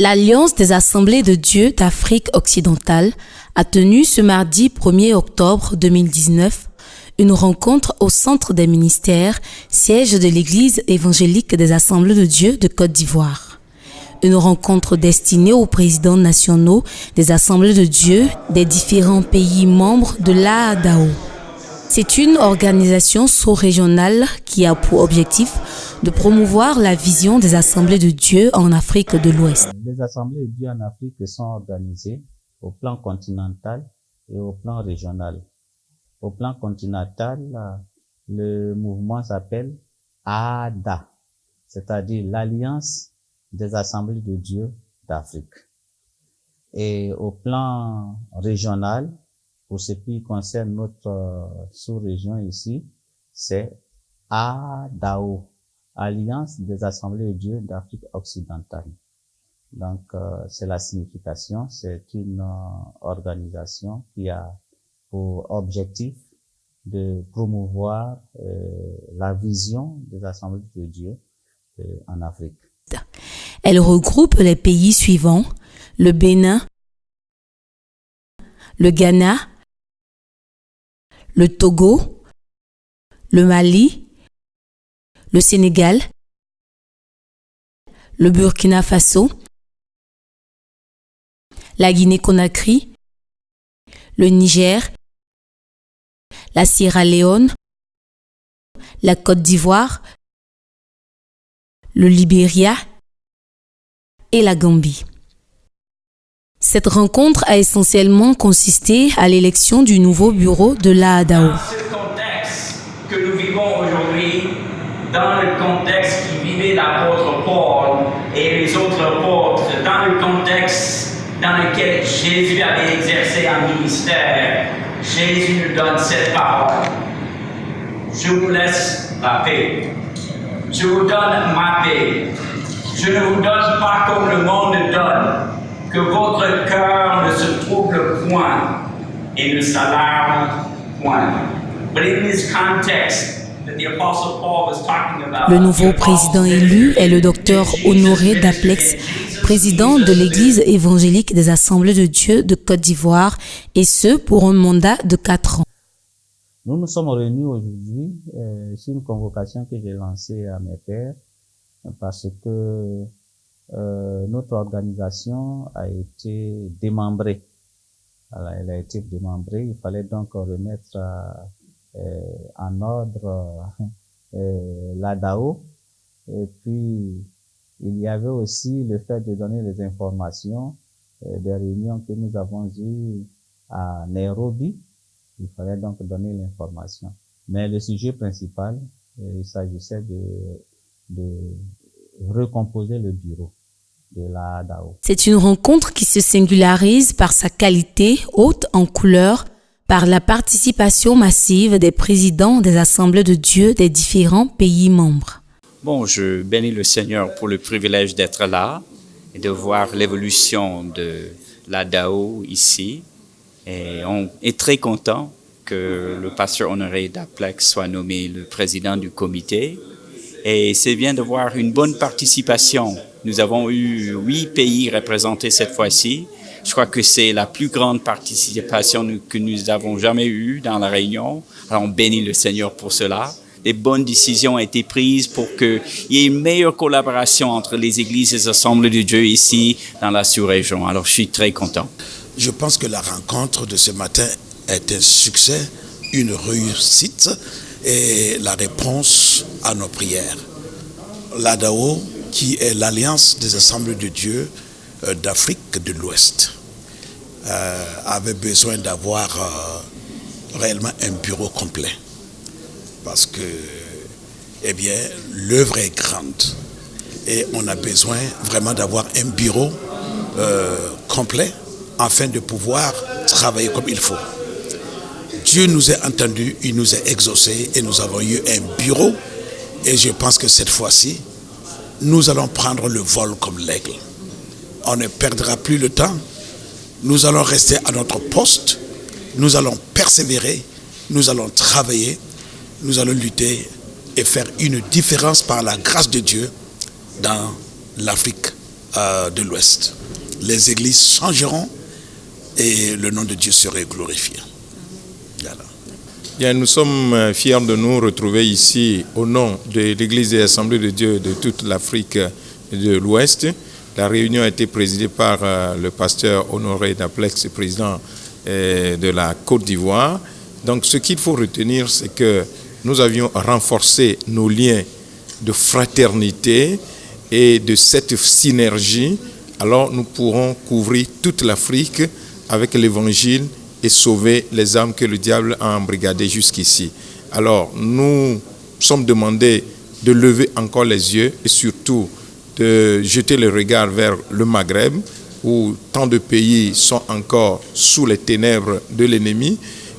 L'Alliance des Assemblées de Dieu d'Afrique occidentale a tenu ce mardi 1er octobre 2019 une rencontre au Centre des ministères, siège de l'Église évangélique des Assemblées de Dieu de Côte d'Ivoire. Une rencontre destinée aux présidents nationaux des Assemblées de Dieu des différents pays membres de l'AADAO. C'est une organisation sous-régionale qui a pour objectif de promouvoir la vision des Assemblées de Dieu en Afrique de l'Ouest. Les Assemblées de Dieu en Afrique sont organisées au plan continental et au plan régional. Au plan continental, le mouvement s'appelle AADA, c'est-à-dire l'Alliance des Assemblées de Dieu d'Afrique. Et au plan régional, pour ce qui concerne notre sous-région ici, c'est AADAO, Alliance des Assemblées de Dieu d'Afrique occidentale. Donc, c'est la signification, c'est une organisation qui a pour objectif de promouvoir la vision des Assemblées de Dieu en Afrique. Elle regroupe les pays suivants: le Bénin, le Ghana, le Togo, le Mali, le Sénégal, le Burkina Faso, la Guinée-Conakry, le Niger, la Sierra Leone, la Côte d'Ivoire, le Libéria et la Gambie. Cette rencontre a essentiellement consisté à l'élection du nouveau bureau de l'AADAO. Dans ce contexte que nous vivons aujourd'hui, dans le contexte qui vivait l'apôtre Paul et les autres apôtres, dans le contexte dans lequel Jésus avait exercé un ministère, Jésus nous donne cette parole. Je vous laisse la paix. Je vous donne ma paix. Je ne vous donne pas comme le monde donne. Que votre cœur ne se trouble point et ne s'alarme point. But in this context that the Apostle Paul was talking about, le nouveau président élu est le docteur Honoré Daplex, président de l'Église évangélique des Assemblées de Dieu de Côte d'Ivoire, et ce pour un mandat de 4 ans. Nous nous sommes réunis aujourd'hui sur une convocation que j'ai lancée à mes pairs parce que notre organisation a été démembrée. Alors, elle a été démembrée. Il fallait donc remettre en ordre l'ADAO. Et puis, il y avait aussi le fait de donner les informations des réunions que nous avons eues à Nairobi. Il fallait donc donner l'information. Mais le sujet principal, il s'agissait de recomposer le bureau de l'AADAO. C'est une rencontre qui se singularise par sa qualité haute en couleur, par la participation massive des présidents des Assemblées de Dieu des différents pays membres. Bon, je bénis le Seigneur pour le privilège d'être là et de voir l'évolution de l'AADAO ici. Et on est très content que le pasteur Honoré Daplex soit nommé le président du comité. Et c'est bien de voir une bonne participation. Nous avons eu 8 pays représentés cette fois-ci. Je crois que c'est la plus grande participation que nous avons jamais eue dans la réunion. Alors on bénit le Seigneur pour cela. Des bonnes décisions ont été prises pour qu'il y ait une meilleure collaboration entre les églises et les assemblées de Dieu ici dans la sous-région. Alors je suis très content. Je pense que la rencontre de ce matin est un succès, une réussite et la réponse à nos prières. L'AADAO, qui est l'Alliance des Assemblées de Dieu d'Afrique de l'Ouest, avait besoin d'avoir réellement un bureau complet. Parce que, eh bien, l'œuvre est grande et on a besoin vraiment d'avoir un bureau complet afin de pouvoir travailler comme il faut. Dieu nous a entendus, il nous a exaucés et nous avons eu un bureau. Et je pense que cette fois-ci, nous allons prendre le vol comme l'aigle. On ne perdra plus le temps. Nous allons rester à notre poste. Nous allons persévérer. Nous allons travailler. Nous allons lutter et faire une différence par la grâce de Dieu dans l'Afrique de l'Ouest. Les églises changeront et le nom de Dieu serait glorifié. Voilà. Bien, nous sommes fiers de nous retrouver ici au nom de l'Église des Assemblées de Dieu de toute l'Afrique de l'Ouest. La réunion a été présidée par le pasteur Honoré Daplex, président de la Côte d'Ivoire. Donc ce qu'il faut retenir, c'est que nous avions renforcé nos liens de fraternité et de cette synergie. Alors nous pourrons couvrir toute l'Afrique avec l'Évangile et sauver les âmes que le diable a embrigadées jusqu'ici. Alors nous sommes demandés de lever encore les yeux et surtout de jeter le regard vers le Maghreb, où tant de pays sont encore sous les ténèbres de l'ennemi,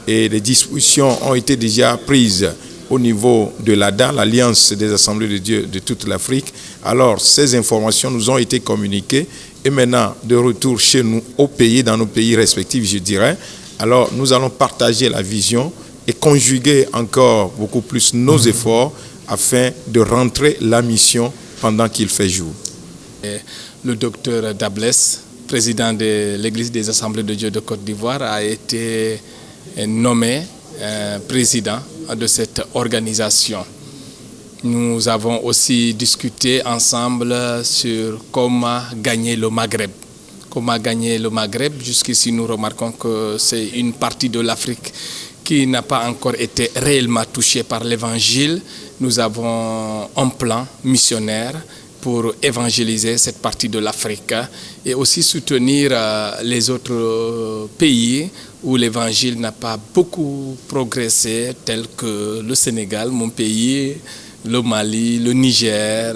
et les dispositions ont été déjà prises au niveau de l'ADA, l'Alliance des Assemblées de Dieu de toute l'Afrique. Alors ces informations nous ont été communiquées, et maintenant de retour chez nous, au pays, dans nos pays respectifs, je dirais, alors nous allons partager la vision et conjuguer encore beaucoup plus nos efforts afin de rentrer la mission pendant qu'il fait jour. Le docteur Dablès, président de l'Église des Assemblées de Dieu de Côte d'Ivoire, a été nommé président de cette organisation. Nous avons aussi discuté ensemble sur comment gagner le Maghreb. Comment gagner le Maghreb? Jusqu'ici, nous remarquons que c'est une partie de l'Afrique qui n'a pas encore été réellement touchée par l'Évangile. Nous avons un plan missionnaire pour évangéliser cette partie de l'Afrique et aussi soutenir les autres pays où l'Évangile n'a pas beaucoup progressé, tels que le Sénégal, mon pays, le Mali, le Niger,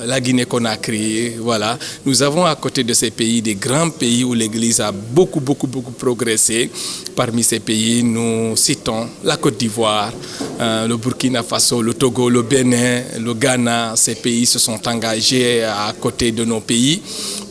la Guinée-Conakry, voilà. Nous avons à côté de ces pays des grands pays où l'Église a beaucoup progressé. Parmi ces pays, nous citons la Côte d'Ivoire, le Burkina Faso, le Togo, le Bénin, le Ghana. Ces pays se sont engagés à côté de nos pays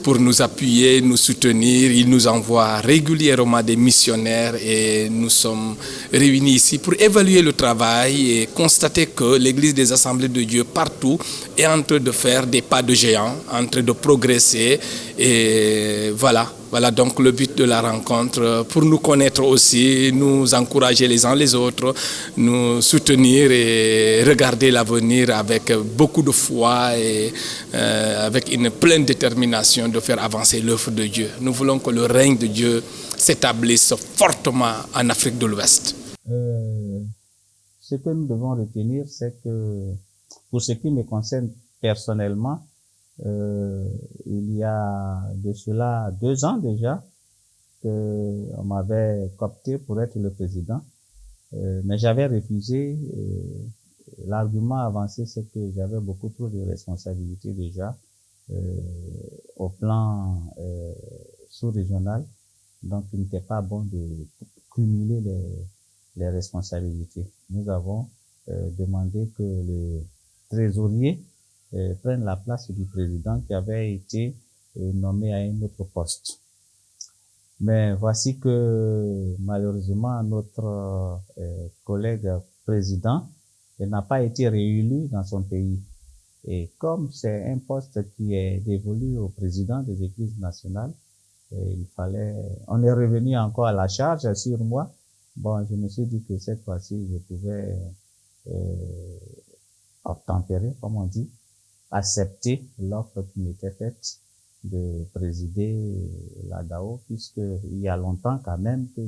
pour nous appuyer, nous soutenir. Ils nous envoient régulièrement des missionnaires et nous sommes réunis ici pour évaluer le travail et constater que l'Église des Assemblées de Dieu partout est en train de faire des pas de géant, en train de progresser. Et voilà donc le but de la rencontre, pour nous connaître aussi, nous encourager les uns les autres, nous soutenir et regarder l'avenir avec beaucoup de foi et avec une pleine détermination de faire avancer l'œuvre de Dieu. Nous voulons que le règne de Dieu s'établisse fortement en Afrique de l'Ouest. Ce que nous devons retenir, c'est que pour ce qui me concerne personnellement, il y a de cela 2 ans déjà qu'on m'avait coopté pour être le président, mais j'avais refusé. L'argument avancé, c'est que j'avais beaucoup trop de responsabilités déjà au plan sous-régional, donc il n'était pas bon de cumuler les responsabilités. Nous avons demandé que le trésorier prenne la place du président qui avait été nommé à un autre poste. Mais voici que malheureusement notre collègue président n'a pas été réélu dans son pays. Et comme c'est un poste qui est dévolu au président des églises nationales, on est revenu encore à la charge sur moi. Bon, je me suis dit que cette fois-ci, je pouvais obtempérer, comme on dit, accepter l'offre qui m'était faite de présider l'ADAO, puisqu'il y a longtemps quand même que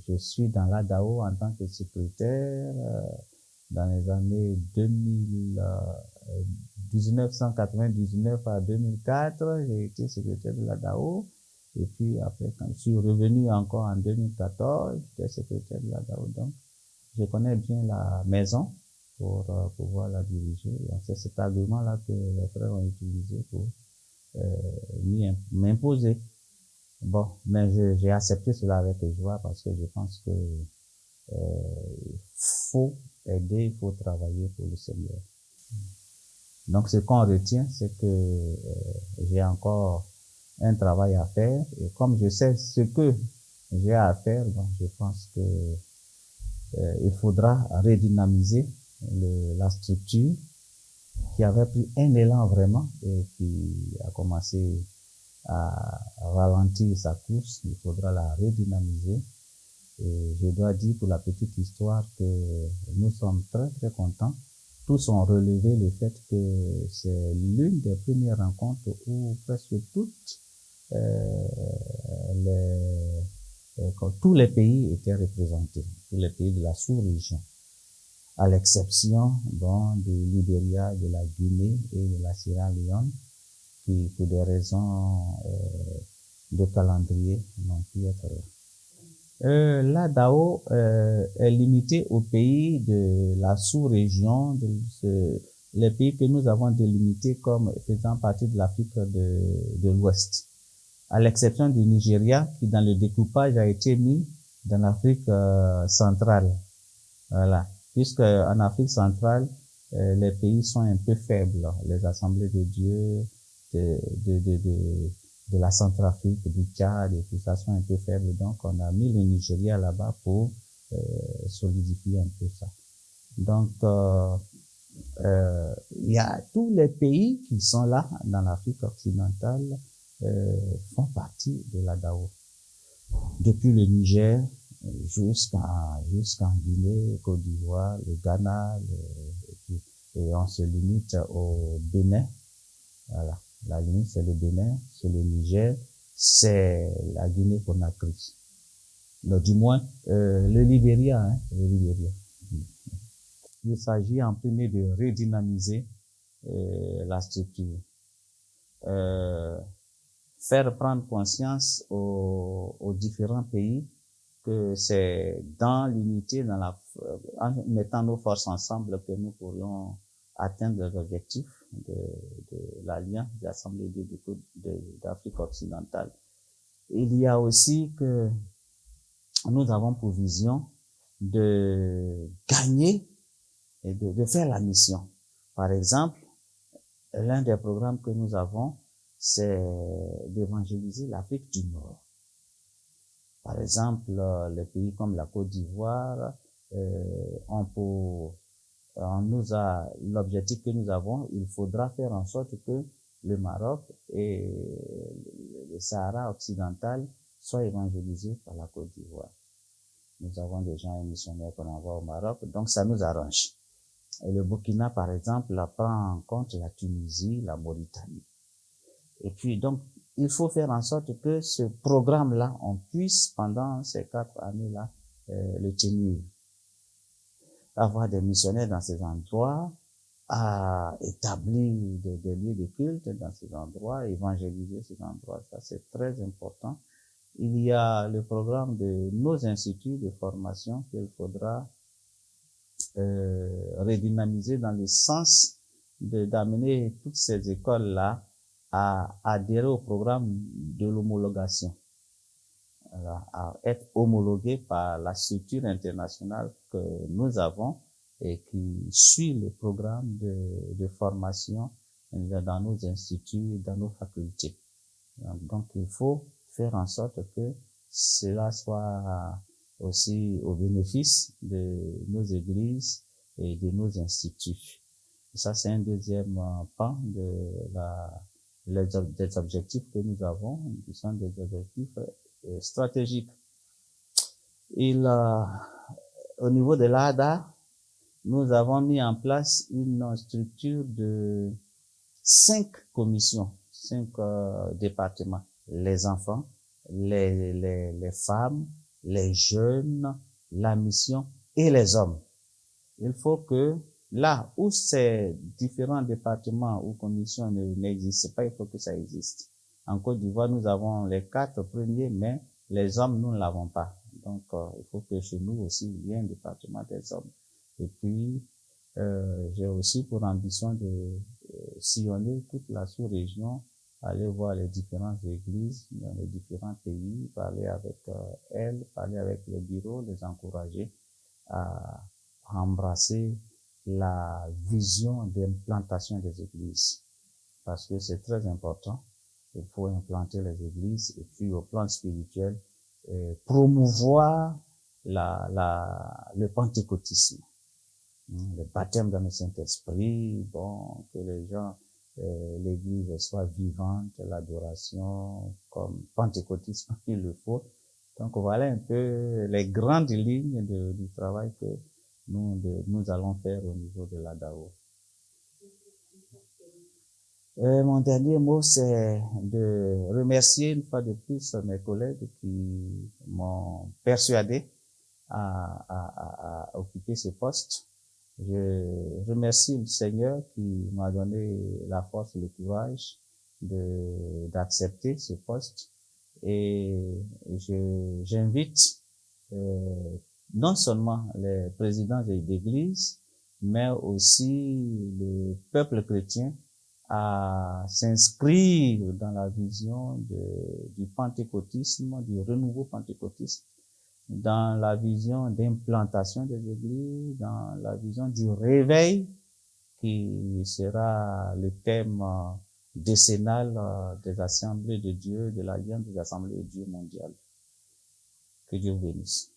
je suis dans l'ADAO en tant que secrétaire. Dans les années 1999 à 2004, j'ai été secrétaire de l'ADAO. Et puis après, quand je suis revenu encore en 2014, j'étais secrétaire de l'ADAO. Donc, je connais bien la maison pour pouvoir la diriger. Donc, c'est cet argument-là que les frères ont utilisé pour m'imposer. Bon, mais j'ai accepté cela avec joie parce que je pense que il faut aider, il faut travailler pour le Seigneur. Donc, ce qu'on retient, c'est que j'ai encore un travail à faire. Et comme je sais ce que j'ai à faire, bon, je pense que il faudra redynamiser la structure qui avait pris un élan vraiment et qui a commencé à ralentir sa course. Il faudra la redynamiser. Et je dois dire pour la petite histoire que nous sommes très très contents. Tous ont relevé le fait que c'est l'une des premières rencontres où presque toutes tous les pays étaient représentés, tous les pays de la sous-région, à l'exception du Libéria, de la Guinée et de la Sierra Leone, qui pour des raisons de calendrier n'ont pu être là. La DAO est limitée aux pays de la sous-région, les pays que nous avons délimités comme faisant partie de l'Afrique de l'Ouest, à l'exception du Nigeria qui dans le découpage a été mis dans l'Afrique centrale. Voilà, puisque en Afrique centrale les pays sont un peu faibles, les assemblées de Dieu de la Centrafrique, du Tchad et tout ça sont un peu faibles, donc on a mis le Nigeria là-bas pour solidifier un peu ça. Donc il y a tous les pays qui sont là dans l'Afrique occidentale font partie de la DAO, depuis le Niger jusqu'en Guinée, Côte d'Ivoire, le Ghana, et on se limite au Bénin. Voilà, la limite c'est le Bénin, c'est le Niger, c'est la Guinée-Conakry. Donc, du moins le Libéria, le Libéria. Il s'agit en premier de redynamiser la structure. Faire prendre conscience aux différents pays que c'est dans l'unité, en mettant nos forces ensemble que nous pourrions atteindre les objectifs de l'Alliance des assemblées d'Afrique occidentale. Il y a aussi que nous avons pour vision de gagner et de faire la mission. Par exemple, l'un des programmes que nous avons, c'est d'évangéliser l'Afrique du Nord. Par exemple, les pays comme la Côte d'Ivoire, l'objectif que nous avons, il faudra faire en sorte que le Maroc et le Sahara occidental soient évangélisés par la Côte d'Ivoire. Nous avons déjà un missionnaire qu'on envoie au Maroc, donc ça nous arrange. Et le Burkina, par exemple, prend en compte la Tunisie, la Mauritanie. Et puis, donc, il faut faire en sorte que ce programme-là, on puisse, pendant ces 4 années-là, le tenir. Avoir des missionnaires dans ces endroits, à établir des lieux de culte dans ces endroits, évangéliser ces endroits. Ça, c'est très important. Il y a le programme de nos instituts de formation qu'il faudra redynamiser dans le sens d'amener toutes ces écoles-là à adhérer au programme de l'homologation, à être homologués par la structure internationale que nous avons et qui suit le programme de formation dans nos instituts, dans nos facultés. Donc, il faut faire en sorte que cela soit aussi au bénéfice de nos églises et de nos instituts. Ça, c'est un deuxième pan des objectifs que nous avons, qui sont des objectifs stratégiques. Au niveau de l'ADA, nous avons mis en place une structure de 5 commissions, 5 départements. Les enfants, les femmes, les jeunes, la mission et les hommes. Il faut que là où ces différents départements ou commissions n'existent pas, il faut que ça existe. En Côte d'Ivoire, nous avons les 4 premiers, mais les hommes, nous ne l'avons pas. Donc, il faut que chez nous aussi, il y ait un département des hommes. Et puis, j'ai aussi pour ambition de sillonner toute la sous-région, aller voir les différentes églises dans les différents pays, parler avec elles, parler avec les bureaux, les encourager à embrasser la vision d'implantation des églises. Parce que c'est très important. Il faut implanter les églises et puis au plan spirituel, promouvoir le pentecôtisme. le baptême dans le Saint-Esprit, bon, que les gens, l'Église soit vivante, l'adoration comme pentecôtisme il le faut. Donc voilà un peu les grandes lignes du travail que nous allons faire au niveau de la DAO. Mon dernier mot, c'est de remercier une fois de plus mes collègues qui m'ont persuadé à occuper ce poste. Je remercie le Seigneur qui m'a donné la force et le courage d'accepter ce poste. Et j'invite non seulement les présidents d'église, mais aussi le peuple chrétien à s'inscrire dans la vision du pentecôtisme, du renouveau pentecôtiste, dans la vision d'implantation des églises, dans la vision du réveil qui sera le thème décennal des assemblées de Dieu, de l'Alliance des assemblées de Dieu mondiales. Que Dieu vous bénisse.